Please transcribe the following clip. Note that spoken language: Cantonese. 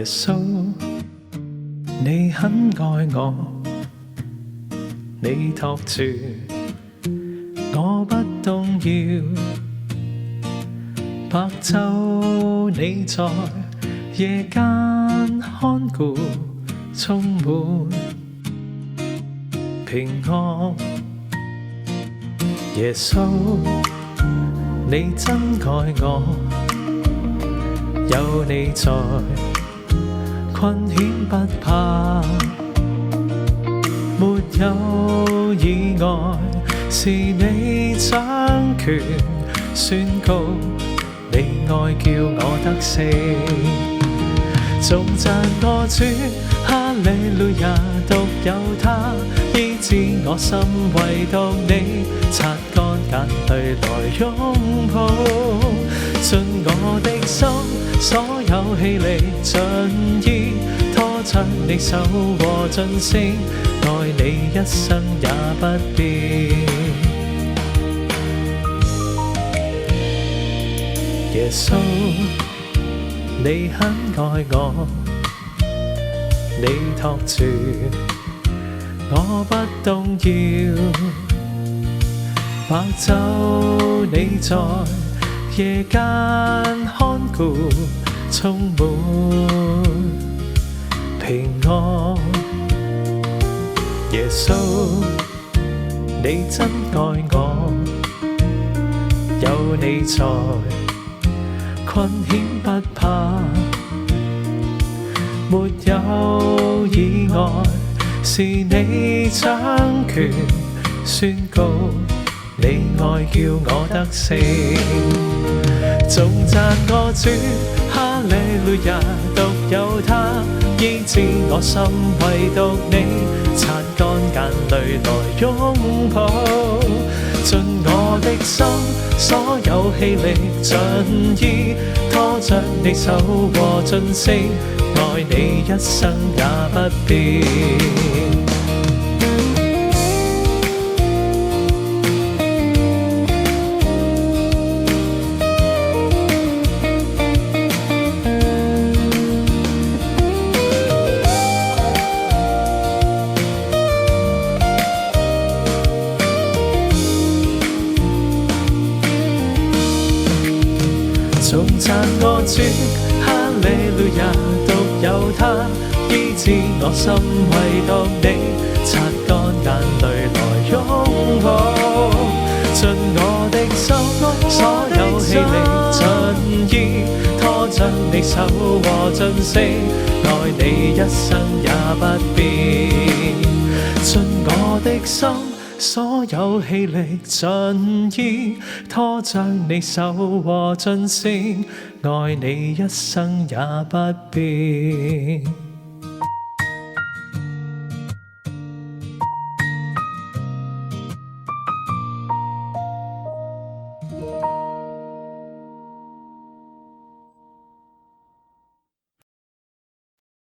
耶穌，你很愛我，你托住我不動搖，白晝你在夜間看顧，充滿平安。耶穌，你真愛我，有你在，困險不怕，沒有意外，是你掌權宣告，你愛叫我得勝。頌讚我主，哈利路亞，獨有他醫治我心，唯獨你擦乾眼淚來擁抱，盡我的心，所有氣力盡意拖着你手和盡性，愛你一生也不變。耶穌，你很愛我，你托住我不動搖，白晝你在夜間看顧，充滿平安。耶穌，你真愛我，有你在，困險不怕，沒有意外，是你掌權宣告，你愛叫我得勝。頌讚我主，哈利路亞，獨有他醫治我心，唯獨你擦乾眼淚來擁抱，盡我的心，所有氣力盡意拖着你手和盡性，愛你一生也不變。頌讚我主，哈利路亞，獨有他醫治我心，唯獨你擦乾眼淚來擁抱，盡我的心，所有氣力盡意拖着你手和盡性，愛你一生也不變。盡我的心，所有氣力盡意拖着你手和盡性，愛你一生也不變。